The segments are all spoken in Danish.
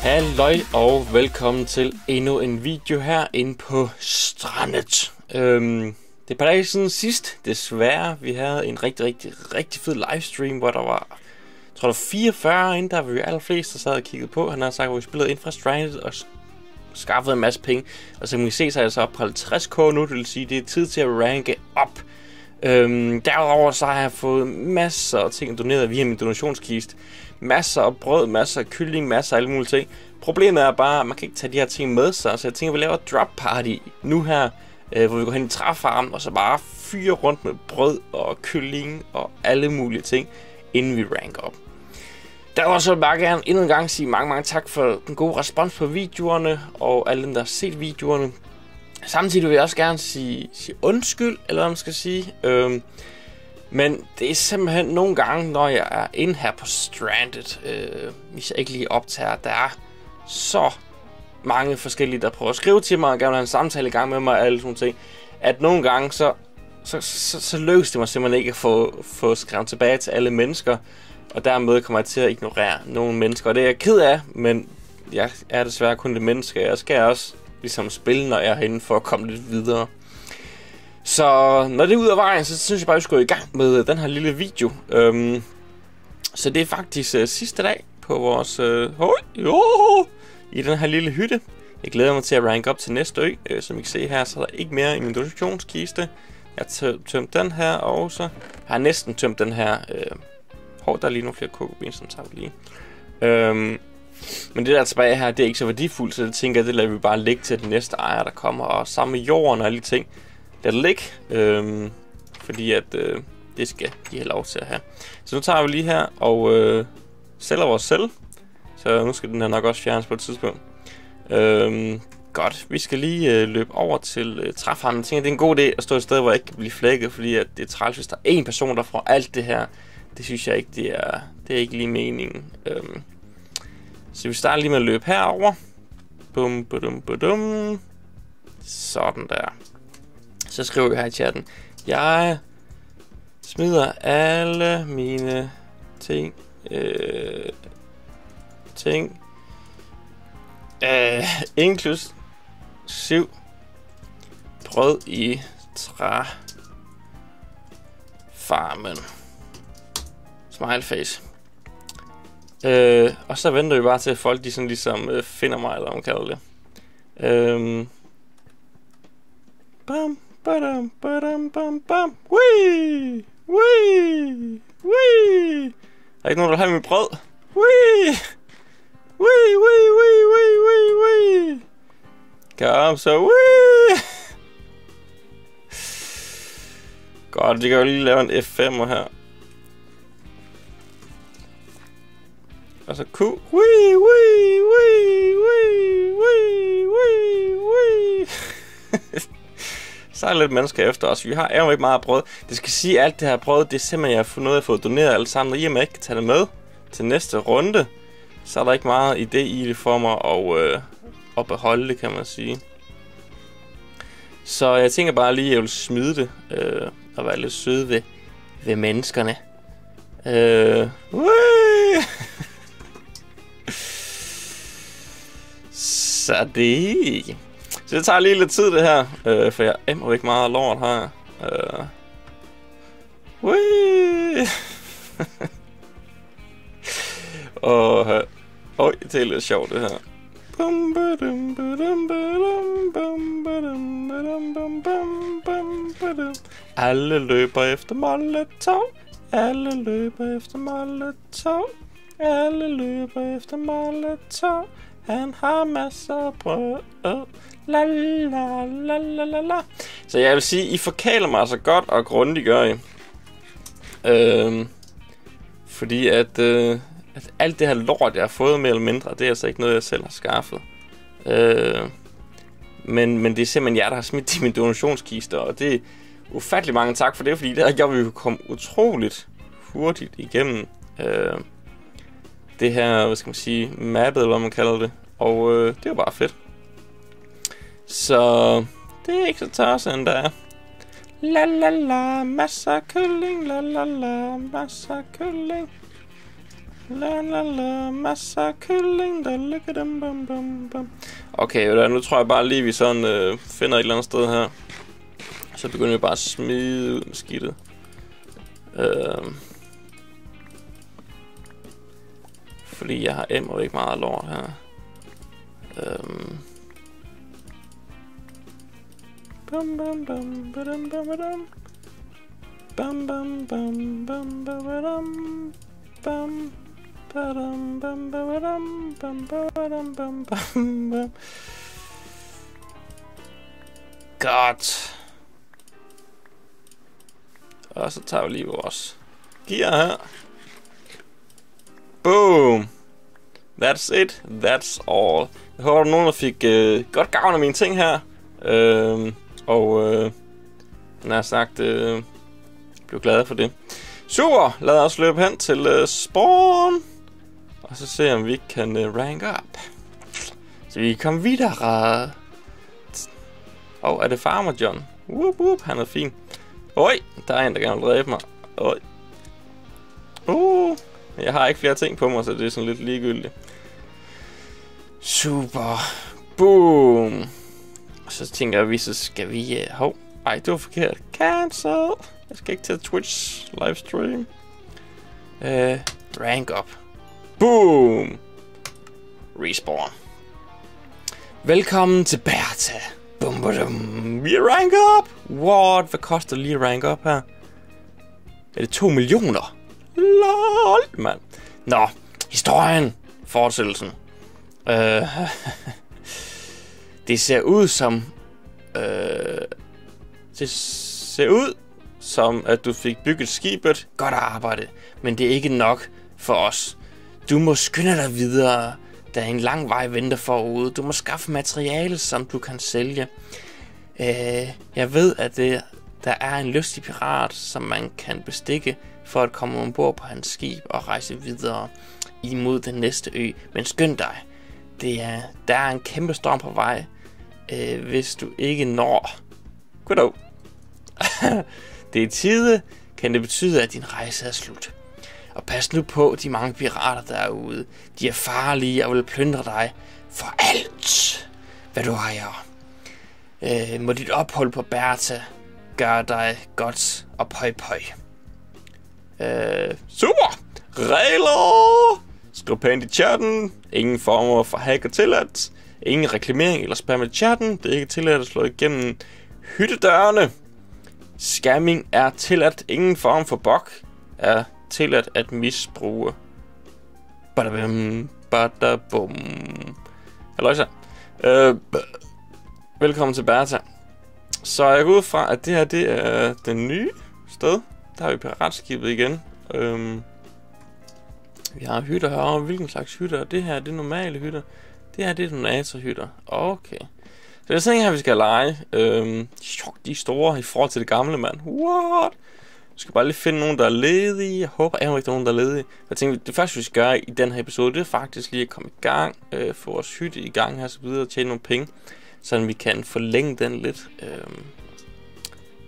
Halløj og velkommen til endnu en video her inde på Strandet. Det er par dage siden sidst, desværre. Vi havde en rigtig fed livestream, hvor der var, jeg tror der var 44 inde, der var vi allerflest, der sad og kiggede på. Han har sagt, at vi spillede ind fra Strandet og skaffede en masse penge. Og så kan vi se, så er jeg så op på 50k nu, det vil sige, det er tid til at ranke op. Derudover så har jeg fået masser af ting doneret via min donationskiste. Masser af brød, masser af kylling, masser af alle mulige ting. Problemet er bare, at man kan ikke tage de her ting med sig. Så jeg tænker, at vi laver et drop party nu her, hvor vi går hen i træfarmen og så bare fyrer rundt med brød og kylling og alle mulige ting, inden vi ranker op. Derudover så vil jeg bare gerne endnu en gang sige mange tak for den gode respons på videoerne og alle dem, der har set videoerne. Samtidig vil jeg også gerne sige undskyld, eller hvad man skal sige. Men det er simpelthen nogle gange, når jeg er inde her på Stranded, hvis jeg ikke lige optager, der er så mange forskellige, der prøver at skrive til mig og gerne have en samtale i gang med mig og alle sådan ting, at nogle gange så lykkes det mig simpelthen ikke at få skrevet tilbage til alle mennesker, og dermed kommer jeg til at ignorere nogle mennesker, og det er jeg ked af, men jeg er desværre kun det menneske. Jeg skal også ligesom spille, når jeg er herinde, for at komme lidt videre. Så når det er ud af vejen, så synes jeg bare, at vi skal gå i gang med den her lille video. Så det er faktisk sidste dag på vores i den her lille hytte. Jeg glæder mig til at rank op til næste ø. Som I kan se her, så er der ikke mere i min donationskiste. Jeg har tømt den her, og så har jeg næsten tømt den her. Der er lige nogle flere kokobin, som tager vi lige. Men det der tilbage her, det er ikke så værdifuldt, så jeg tænker, det lader vi bare ligge til den næste ejer, der kommer. Og sammen med jorden og alle de ting, der ligger. Fordi at det skal de have lov til at have. Så nu tager vi lige her og sælger vores selv. Så nu skal den her nok også fjernes på et tidspunkt. Godt, vi skal lige løbe over til træfarmen. Jeg tænker, det er en god idé at stå et sted, hvor jeg ikke kan blive flækket, fordi at det er træls, hvis der er en person, der får alt det her. Det synes jeg ikke, det er ikke lige meningen. Så vi starter lige med at løbe herover. Bum, badum, badum. Sådan der. Så skriver vi her i chatten: jeg smider alle mine ting inklusiv brød i træfarmen. Smileface. Og så venter vi bare til, at folk de sådan ligesom finder mig, eller hvad man kalder det. Bam, badam, badam, bam, bam. Wee! Wee! Wee! Der er ikke nogen, der har mit brød. Wee! Wee! Wee! Wee! Wee! Wee! Wee! Kom så, wee! Godt, det kan jo lige lave en F5'er her. Og så Q. Wee! Wee! Wee! Wee! Wee! Wee! Wee! Så er der lidt mennesker efter os. Vi har jo ikke meget brød. Det skal sige, at alt det her brød, det er simpelthen, jeg har fundet ud af at få doneret alle sammen. Og i og med, at jeg ikke kan tage det med til næste runde, så er der ikke meget idé i det for mig at beholde det, kan man sige. Så jeg tænker bare lige, at jeg vil smide det og være lidt sød ved menneskerne. Så det... Så det tager lige lidt tid det her, for jeg emmer ikke meget lort her. Og det er lidt sjovt det her. Alle løber efter Molotov. Alle løber efter Molotov. Alle løber efter Molotov. Han har masser af brød. La la la la la la. Så jeg vil sige, I forkæler mig så godt og grundigt, gør I. Fordi at alt det her lort, jeg har fået mere eller mindre, det er altså ikke noget, jeg selv har skaffet. Men det er simpelthen jer, der har smidt i min donationskister, og det er ufattelig mange tak for det, fordi det har gjort, at vi kunne komme utroligt hurtigt igennem det her, hvad skal man sige, mappet, eller hvad man kalder det. Og det er jo bare fedt. Så det er ikke så tosset, end der er. La la la, masser af kylling. La la la, masser af kylling. La la la, masser af kylling. Der ligger dem, bum bum bum. Okay, nu tror jeg bare lige, vi sådan finder et eller andet sted her. Så begynder vi bare at smide ud med skidtet. Fordi jeg har emmer ikke meget lort her. Bum bum bum badum badum. Bum bum bum bum badum bum badum bum badum bum badum bum bum. Godt. Og så tager vi lige vores gear her. Boom. That's it. That's all. Jeg håber, der nogen, der fik godt gavn af mine ting her. Når jeg sagt, blev glad for det. Super. Lad os løbe hen til spawn. Og så se, om vi kan rank up. Så vi kan komme videre. Er det Farmer John? Whoop, whoop, han er fin. Oj, der er en, der gerne vil dræbe mig. Oj. Jeg har ikke flere ting på mig, så det er sådan lidt ligegyldigt. Super. Boom. Og så tænker vi, så skal vi... Ej, det var forkert. Cancel. Jeg skal ikke til Twitch livestream. Rank up. Boom. Respawn. Velkommen til Bertha. Bum badum. Vi er rank up. What? Hvad koster det lige at rank up her? Er det 2 millioner? LOL, mand. Nå, historien. Fortsættelsen. Det ser ud som... det ser ud som, at du fik bygget skibet. Godt arbejde. Men det er ikke nok for os. Du må skynde dig videre. Der er en lang vej venter forude. Du må skaffe materiale, som du kan sælge. Jeg ved, at der er en lystig pirat, som man kan bestikke for at komme ombord på hans skib og rejse videre imod den næste ø. Men skynd dig. Der er en kæmpe storm på vej, hvis du ikke når. Goddag. Det er tide, kan det betyde, at din rejse er slut. Og pas nu på de mange pirater, der er ude. De er farlige og vil plyndre dig for alt, hvad du ejer. Må dit ophold på Bertha gøre dig godt og pøj pøj. Super! Regler! Skriv pænt i chatten. Ingen former for hack og tilladt. Ingen reklamering eller spam i chatten. Det er ikke tilladt at slå igennem hyttedørene. Scamming er tilladt. Ingen form for bug er tilladt at misbruge. Badabum, badabum. Halløjsa. Velkommen til Bertha. Så jeg går ud fra, at det her det er den nye sted. Der har vi piratskibet igen. Vi har hytter herovre. Hvilken slags hytter? Det her det er normale hytter. Det her det er donatorhytter. Okay. Så det er sådan her, vi skal lege. De er store i forhold til det gamle, mand. What? Vi skal bare lige finde nogen, der er ledige. Jeg håber ikke, der er nogen, der er ledige. Jeg tænkte, det første, vi skal gøre i den her episode, det er faktisk lige at komme i gang. Få vores hytte i gang her, så videre, og tjene nogle penge. Så vi kan forlænge den lidt.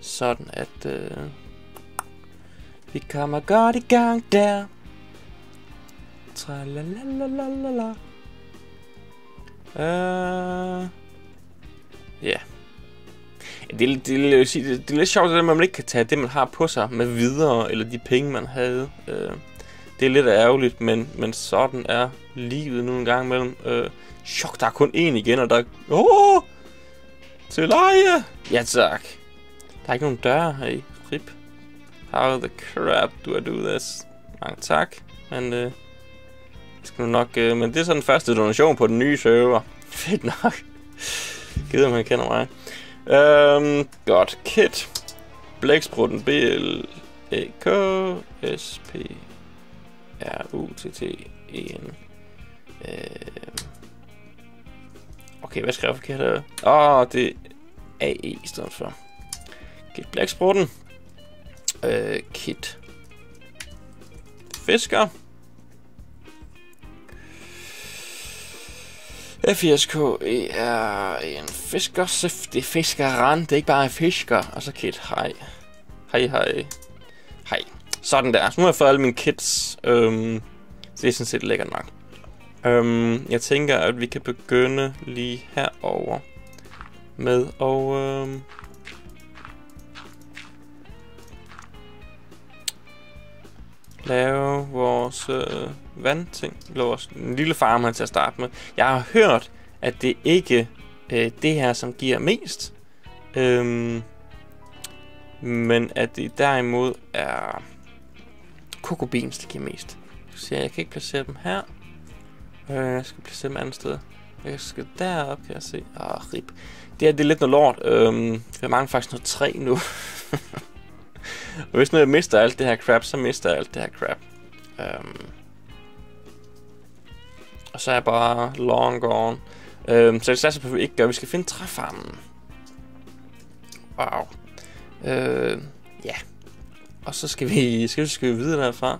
Sådan at vi kommer godt i gang der. Tralalalala. Ja. Det er lidt sjovt, at man ikke kan tage det, man har på sig med videre, eller de penge, man havde. Det er lidt ærgerligt, men sådan er livet nu en gang imellem. Chok, der er kun én igen, og der er... til leje! Ja, tak. Der er ikke nogen døre her i. Rip. How the crap do I do this? Mange tak. Men det skal nok... men det er så den første donation på den nye server. Fedt nok. Gider man kender mig. Godt. Kit. Blæksprutten. B-L-E-K S-P-R-U-T-T-E-N. Okay, hvad skrev jeg forkert her? Det er A-E i stedet for. Kit blæksprutten. Kit fisker. FISKE er en fisker. Det er fiskeren. Det er ikke bare en fisker. Og så kit. Hej. Hej. Sådan der. Så nu har jeg fået alle mine kits. Det er sådan set lækkert nok. Jeg tænker, at vi kan begynde lige herover med at lave vores vandting. Vores lille farm her til at starte med. Jeg har hørt, at det ikke det her, som giver mest. Men at det derimod er Cocoa Beans, der giver mest. Så jeg kan ikke placere dem her. Jeg skal placere dem andet sted. Jeg skal derop, kan jeg se. Rip. Det er lidt noget lort. Jeg mangler faktisk noget træ nu. Og hvis nu jeg mister alt det her crap, så mister jeg alt det her crap. Og så er jeg bare long gone. Så det satser på, at vi ikke gør. Vi skal finde træfarmen. Wow. Ja. Og så skal vi videre derfra.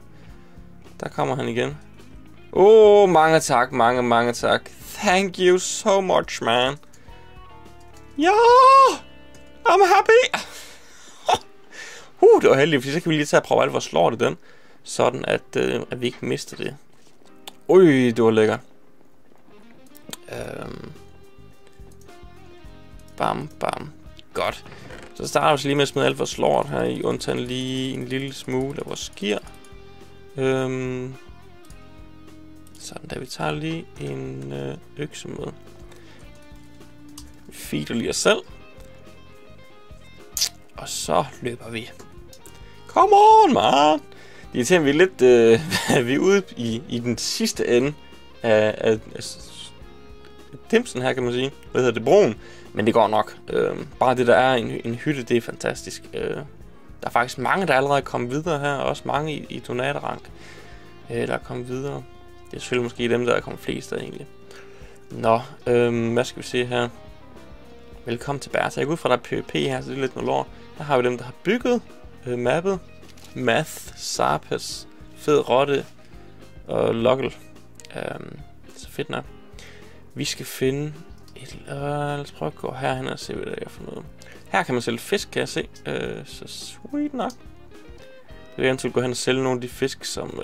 Der kommer han igen. Mange tak, mange tak. Thank you so much, man. Ja! I'm happy! Det var heldigt, fordi så kan vi lige tage og prøve alt, hvor slår det den. Sådan at vi ikke mister det. Det var lækkert. Bam. Godt. Så starter vi lige med at smide alt, hvor slår her i. Undtagen lige en lille smule af vores gear. Sådan der, vi tager lige en økse med. Vi feeder lige os selv. Og så løber vi. Come on, man! Det er til, at vi er lidt... vi er ude i den sidste ende af dimsen her, kan man sige. Hvad hedder det? Broen. Men det går nok. Bare det, der er en hytte, det er fantastisk. Der er faktisk mange, der allerede er kommet videre her. Også mange i donaterrank, der er kommet videre. Det er selvfølgelig måske dem, der er kommet flest af egentlig. Nå, hvad skal vi se her? Velkommen til Bertha. Jeg går ud fra, der er PvP her, så det er lidt noget lort. Her har vi dem, der har bygget mappet. Math, Sarpas, Fed Rotte og Loggle. Så fedt nok. Vi skal finde et... lad os prøve at gå herhen og se, hvad der er for noget. Her kan man sælge fisk, kan jeg se. Så sweet nok. Jeg vil eventuelt gå hen og sælge nogle af de fisk, som...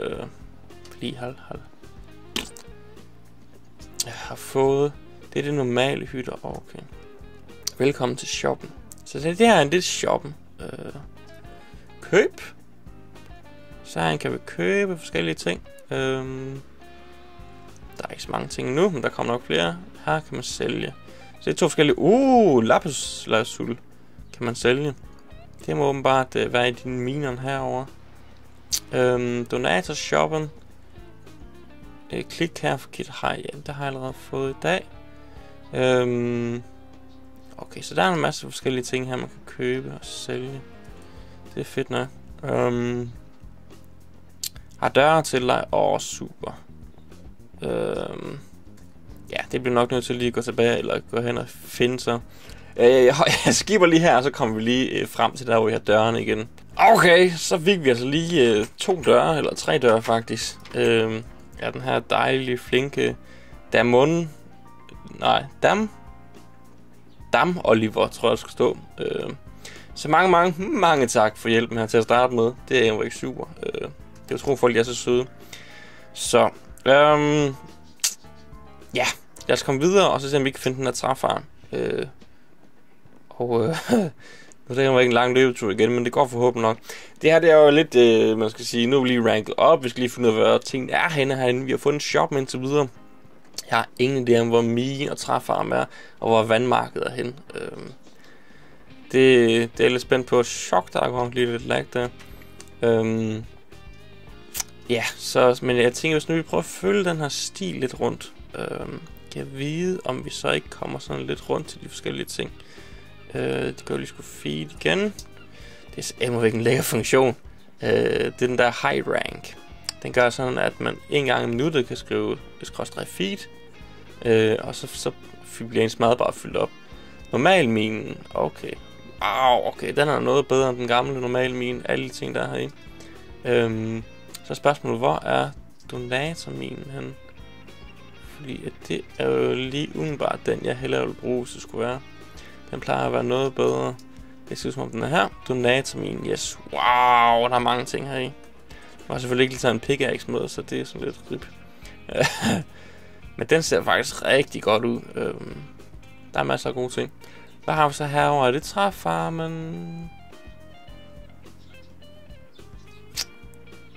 lige hold. Jeg har fået... Det er det normale hytter. Okay. Velkommen til shoppen. Så det her er en lidt shoppen. Køb. Så her kan vi købe forskellige ting. Der er ikke så mange ting nu, men der kommer nok flere. Her kan man sælge. Så det er 2 forskellige... lapis lazuli kan man sælge. Det må åbenbart være i dine minerne herovre. Donator shoppen. Klik her for kit. Hej, ja, det har jeg allerede fået i dag. Okay, så der er en masse forskellige ting her, man kan købe og sælge. Det er fedt nok. Har døre til dig. Super. Ja, det bliver nok nødt til lige at gå tilbage, eller gå hen og finde så. Jeg skipper lige her, og så kommer vi lige frem til der, hvor vi har dørene igen. Okay, så fik vi altså lige 2 døre, eller 3 døre faktisk. Ja, den her dejlige, flinke Dam Oliver, tror jeg, skal stå. Så mange tak for hjælpen her til at starte med. Det er jo ikke super. Jeg tror, folk er så søde. Så, ja, lad os komme videre, og så se, om vi kan finde den her træfarm. Nu er det ikke en lang løbetur igen, men det går forhåbentlig nok. Det her, det er jo lidt, man skal sige, nu er vi lige ranket op. Vi skal lige finde ud af, hvad tingene er herinde. Vi har fundet en shop indtil videre. Jeg har ingen idé om, hvor mine og træfarm er, og hvor vandmarkedet er henne. Det er jeg lidt spændt på. Chok, der går lige lidt lag der. Ja, så, men jeg tænker, hvis nu vi prøver at følge den her stil lidt rundt. Kan jeg vide, om vi så ikke kommer sådan lidt rundt til de forskellige ting. Det kan jo lige skulle feed igen. Det er imod en lækker funktion. Det er den der high rank. Den gør sådan, at man en gang i minuttet kan skrive feed. Og så bliver ens mad bare fyldt op. Normal minen, okay. Okay, den er noget bedre end den gamle normale mine. Alle de ting, der er herinde. Så spørgsmålet, hvor er donatorminen hen? Fordi at det er jo lige udenbart den, jeg hellere vil bruge, hvis det skulle være. Den plejer at være noget bedre. Det ser ud som om den er her. Donatermin, yes. Wow, der er mange ting her i. Jeg har selvfølgelig ikke lige taget en pickaxe med, så det er sådan lidt rip. Men den ser faktisk rigtig godt ud. Der er masser af gode ting. Hvad har vi så herovre? Er det træfarmen?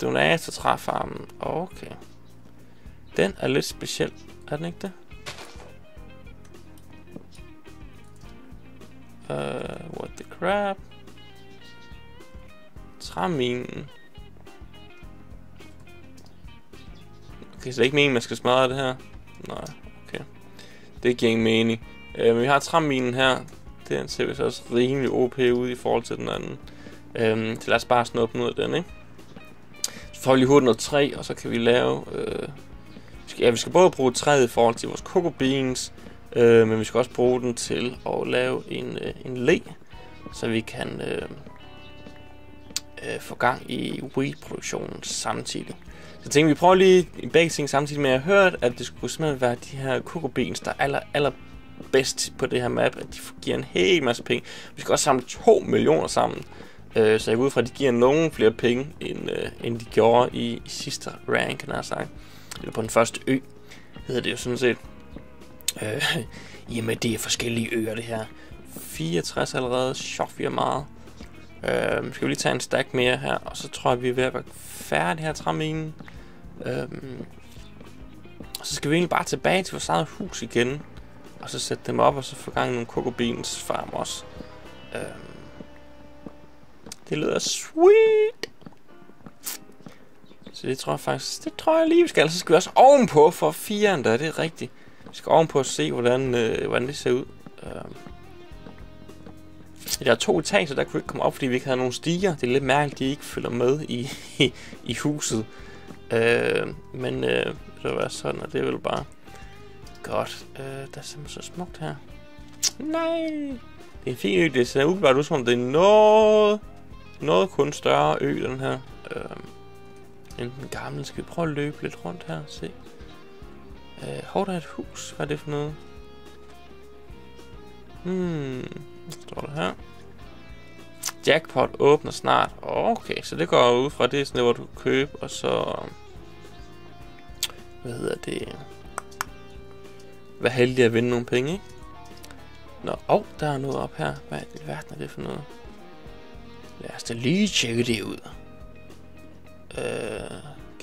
Donator-træfarmen. Okay. Den er lidt speciel. Er den ikke det? What the crap? Træminen. Okay, så det er ikke meningen, man skal smadre det her. Nej, okay. Det giver ingen mening. Men vi har træminen her. Den ser vi så også rimelig OP ud i forhold til den anden. Så lad os bare snuppe noget af den, ikke? Så får vi lige hurtigt noget træ, og så kan vi lave... vi skal både bruge træet i forhold til vores cocoa beans, men vi skal også bruge den til at lave en le, så vi kan få gang i wheat-produktionen samtidig. Så jeg tænkte, vi prøver lige begge ting samtidig, men jeg har hørt, at det skulle simpelthen være de her cocoa beans, der er allerbedst på det her map, at de giver en hel masse penge. Vi skal også samle 2 millioner sammen, så jeg går ud fra, at de giver nogen flere penge, end de gjorde i sidste rank, kan jeg sagt. Eller på den første ø, hedder det jo sådan set. Jamen, det er forskellige øer, det her. 64 allerede, chok, vi er meget. Skal vi lige tage en stack mere her, og så tror jeg, vi er ved at være færdige her træminen. Og så skal vi egentlig bare tilbage til vores eget hus igen, og så sætte dem op, og så få gang i nogle cocoa beans farm også. Det lyder sweet. Så det tror jeg faktisk, lige vi skal. Så skal vi også ovenpå for 4'eren der, det er rigtigt. Vi skal ovenpå og se, hvordan det ser ud. Der er 2 etager, der kunne ikke komme op, fordi vi ikke havde nogen stiger. Det er lidt mærkeligt, at de ikke følger med i huset. Men det vil være sådan, og det er vel bare godt. Der er simpelthen så smukt her. Nej! Det er en fin ø, det ser umiddelbart ud som om det er noget kun større ø, den her. End den gamle. Skal vi prøve at løbe lidt rundt her og se. Hov, der er et hus. Hvad er det for noget? Hvad står der her? Jackpot åbner snart. Okay, så det går ud fra det, sådan, hvor du kan købe, og så... Hvad hedder det? Vær heldig at vinde nogle penge, ikke? Nå, der er noget op her. Hvad i verden er det for noget? Lad os da lige tjekke det ud. Kan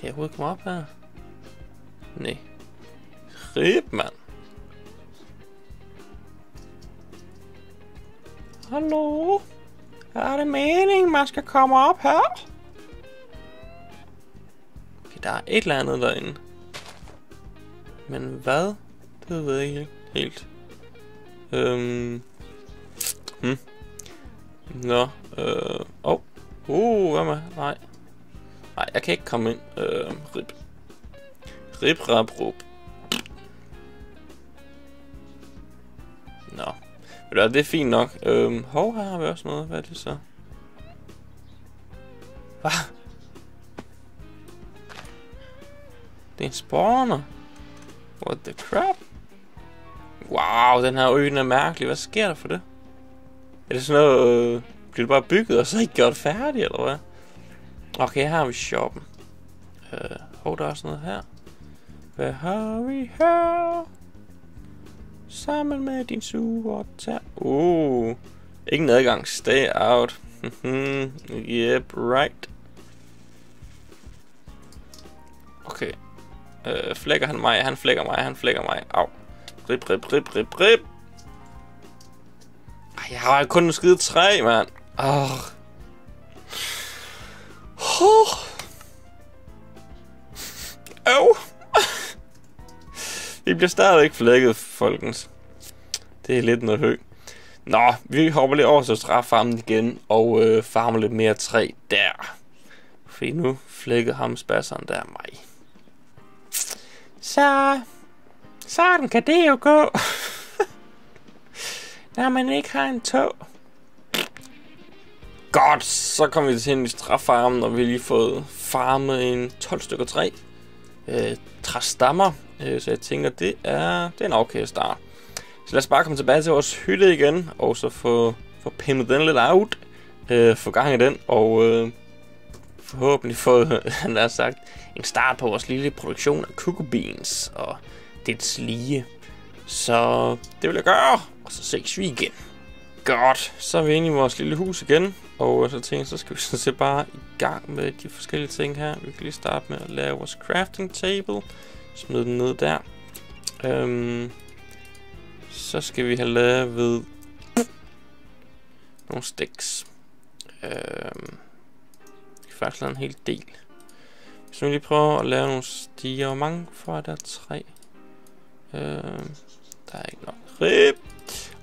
jeg overhovedet komme op her? Nej. Rip, mand. Hallo? Er det meningen, man skal komme op her? Okay, der er et eller andet derinde. Men hvad? Det ved jeg ikke helt. Nå, hvad med? Nej, jeg kan ikke komme ind. Rip. Rip. Nå. Det er fint nok. Hov, her har vi også noget. Hvad er det så? Hvad? Det er en spawner. What the crap? Wow, den her ø er mærkelig. Hvad sker der for det? Er det sådan noget... bliver det bare bygget, og så ikke gjort færdigt, eller hvad? Okay, her har vi shoppen. Hov, der er også noget her. Hvad har vi her? Sammen med din sure tær. Ingen adgang. Stay out. Yep, right. Okay. Flækker han mig? Han flækker mig. Au. Rip. Ej, jeg har kun en skide træ, mand. Vi bliver stadigvæk flækket, folkens. Det er lidt noget højt. Nå, vi hopper lige over til træfarmen igen og farmer lidt mere træ der. Fordi nu flækkede ham spasseren der mig. Så sådan kan det jo gå. Når man ikke har en tog. Godt, så kommer vi til en træfarmen, og vi har lige fået farmet en 12 stykker træ. træstammer. Så jeg tænker, det er en okay start. Så lad os bare komme tilbage til vores hytte igen, og så få pimmet den lidt out. Få gang i den, og forhåbentlig få, han har sagt, en start på vores lille produktion af cocoa beans og dets lige. Så det vil jeg gøre, og så ses vi igen. Godt, så er vi inde i vores lille hus igen, og så tænker jeg, så skal vi sådan set bare i gang med de forskellige ting her. Vi kan lige starte med at lave vores crafting table, smide den ned der. Så skal vi have lavet nogle sticks. Vi kan faktisk lave en hel del. Så vi lige prøver at lave nogle stiger. Hvor mange får der? 3. Der er ikke nok. Rip.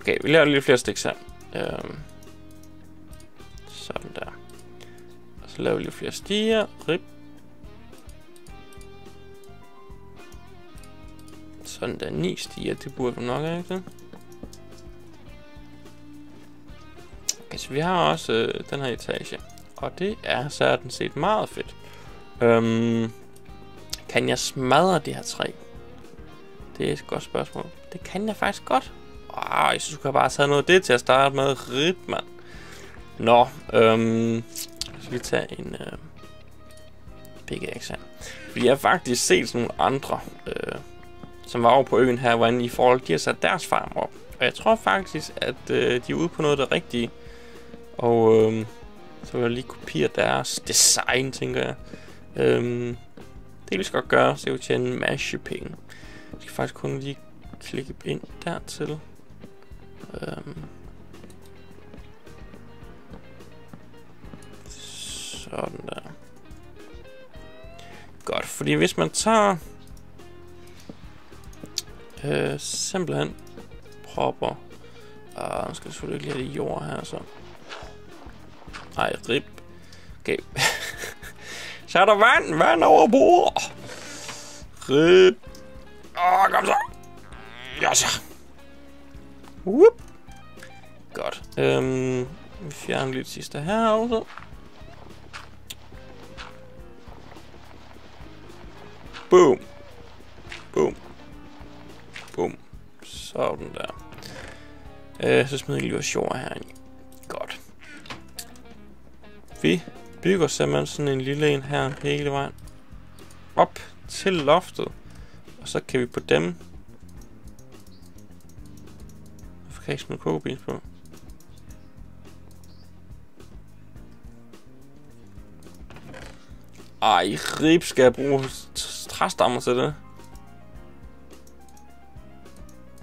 Okay, vi laver lidt flere sticks her. Sådan der. Og så laver vi lidt flere stiger. Rip. Sådan der, 9 stiger. Det burde du nok have, ikke det? Okay, så vi har også den her etage. Og det er sådan set meget fedt. Kan jeg smadre det her træ? Det er et godt spørgsmål. Det kan jeg faktisk godt. Jeg synes, du kan bare tage noget af det til at starte med. Rip, mand. Nå, så vi tager en pickaxe her. Fordi jeg har faktisk set sådan nogle andre, som var over på øen her, hvordan i forhold de har sat deres farm op. Og jeg tror faktisk, at de er ude på noget af det rigtige. Og så vil jeg lige kopiere deres design, tænker jeg. Det kan vi godt gøre, så jeg vil tjene en masse penge. Jeg skal faktisk kun lige klikke ind dertil. Sådan der. Godt, fordi hvis man tager simpelthen propper. Nu skal jeg selvfølgelig ikke have det jord her, så. Ej, rip. Okay. Så er der vand over bordet. Rip. Kom så. Ja, så. Whoop. Godt. Vi fjerner lidt sidste her også. Boom. Boom. Boom. Sådan der. Så smider vi lige vores jord herinde. Godt. Vi bygger simpelthen sådan en lille en her hele vejen op til loftet. Og så kan vi på dem. Hvorfor kan jeg ikke smide cocoa beans på? Ej, rib, skal jeg bruge træstammer til det?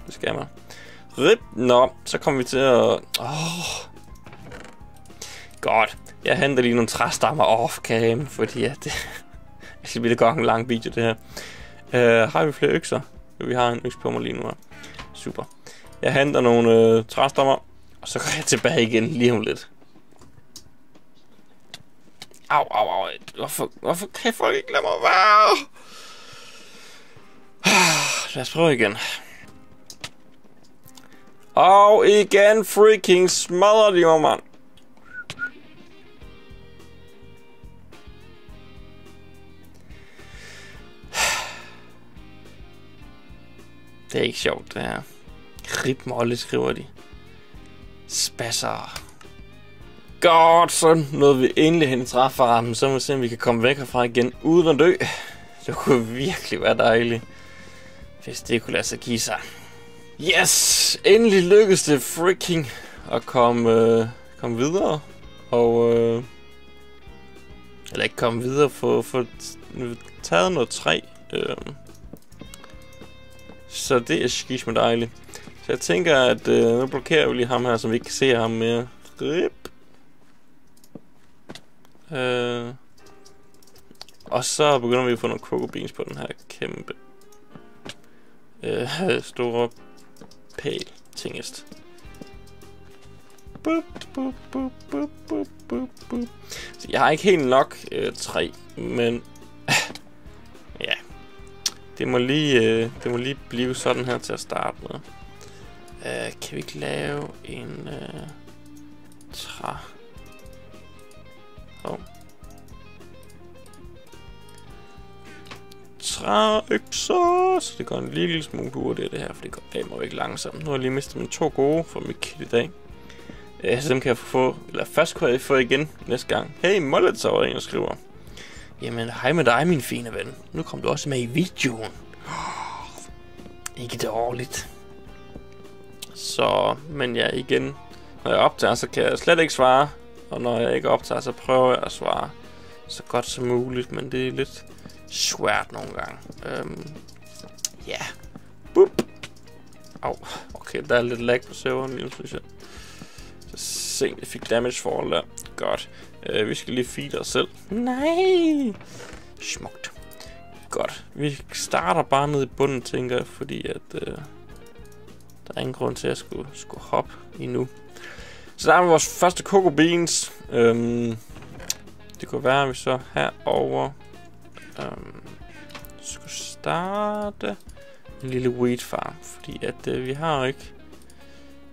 Det skal jeg. Rip. Nå, så kommer vi til at... Godt. Jeg henter lige nogle træstammer off-cam, fordi at det bliver godt en lang video, det her. Har vi flere økser? Jo, vi har en øks på mig lige nu her. Super. Jeg henter nogle træstammer, og så går jeg tilbage igen lige om lidt. Au. Hvorfor kan folk ikke lade mig være? Lad os prøve igen. Og igen freaking smadrer de mig, mand. Det er ikke sjovt, det her. Ripmolle, skriver de. Spasser. Godt, så nåede vi endelig hen i træfarmen. Så må vi se, om vi kan komme væk herfra igen uden at dø. Det kunne virkelig være dejligt, hvis det kunne lade sig give sig. Yes! Endelig lykkedes det freaking at komme videre. Og... eller ikke komme videre, få taget noget træ. Så det er skidt med dejligt. Så jeg tænker, at nu blokerer vi lige ham her, så vi ikke kan se ham mere. Rip. Og så begynder vi at få nogle cocoa beans på den her kæmpe store pæl tingest. Så jeg har ikke helt nok træ, men ja, det må lige blive sådan her til at starte med. Kan vi ikke lave en træ? træk så det går en lille smule hurtigere det her, for det går af mig ikke langsomt. Nu har jeg lige mistet mine 2 gode fra mit kit i dag. Så dem kan jeg få, eller først kan jeg få igen næste gang. Hey, Mollet, var en, der skriver. Jamen, hej med dig, min fine ven. Nu kom du også med i videoen. Ikke dårligt. Så, men ja, igen. Når jeg optager, så kan jeg slet ikke svare. Og når jeg ikke optager, så prøver jeg at svare så godt som muligt. Men det er lidt svært nogle gange. Ja. Boop. Au. Okay, der er lidt lag på serveren lige, synes jeg. Så se, jeg fik damage forhold der. Godt. Vi skal lige feede os selv. Nej. Smukt. Godt. Vi starter bare nede i bunden, tænker jeg, fordi at der er ingen grund til at skulle hoppe endnu. Så der er vores første cocoa beans. Det kunne være, at vi så herover skulle starte en lille wheat farm, fordi at vi har ikke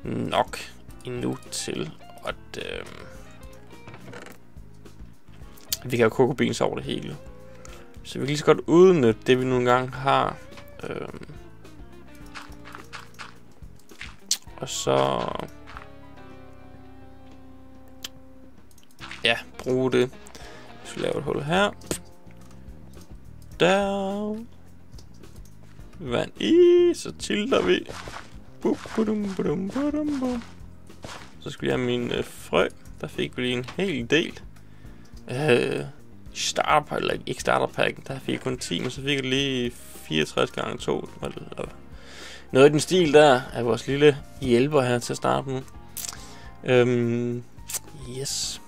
nok endnu til at vi kan have cocoa beans over det hele. Så vi kan lige så godt udnytte det, vi nogle gange har. Og så ja, bruge det. Så laver et hul her. Der. Vand i, så tilter vi. Så skal vi have min frø. Der fik vi lige en hel del. Starter, eller ikke starterpakken, der fik jeg kun 10, men så fik jeg lige 64 gange 2. Noget i den stil der er vores lille hjælper her til at starte med. Yes.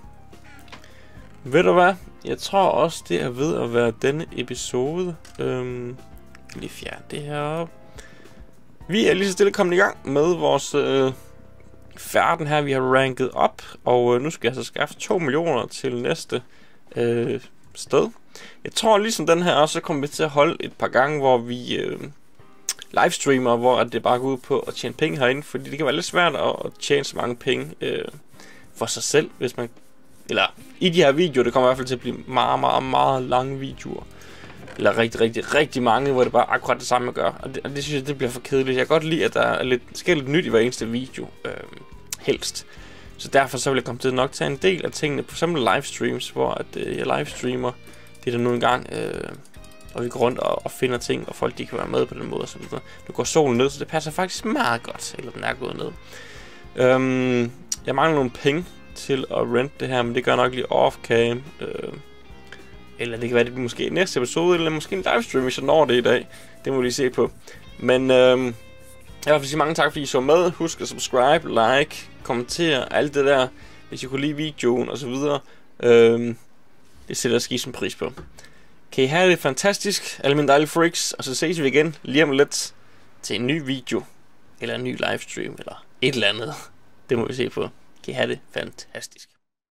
Ved du hvad? Jeg tror også, det er ved at være denne episode. Lige fjerne det her op. Vi er lige så stille kommet i gang med vores færden her. Vi har ranket op, og nu skal jeg så skaffe 2 millioner til næste sted. Jeg tror ligesom den her også, så kommer vi til at holde et par gange, hvor vi livestreamer, hvor det bare går ud på at tjene penge herinde, fordi det kan være lidt svært at tjene så mange penge for sig selv, hvis man, eller i de her videoer, det kommer i hvert fald til at blive meget, meget, meget lange videoer, eller rigtig mange, hvor det bare akkurat det samme at gøre, og det synes jeg, det bliver for kedeligt. Jeg kan godt lide, at der er lidt nyt i hver eneste video, helst. Så derfor så vil jeg komme til nok tage en del af tingene, på eksempel livestreams, hvor at, jeg livestreamer det der nu engang, og vi går rundt og finder ting, og folk de kan være med på den måde og så videre. Nu går solen ned, så det passer faktisk meget godt, eller den er gået ned. Jeg mangler nogle penge til at rente det her, men det gør nok lige off-cam. Eller det kan være, det måske næste episode, eller måske en livestream, hvis jeg når det i dag. Det må vi lige se på. Men jeg vil sige mange tak, fordi I så med. Husk at subscribe, like, kommentere, alt det der, hvis I kunne lide videoen og så videre. Det sætter jeg skisen pris på. Kan I have det fantastisk, alle mine dejlige freaks, og så ses vi igen lige om lidt til en ny video, eller en ny livestream, eller et eller andet. Det må vi se på. Kan I have det fantastisk.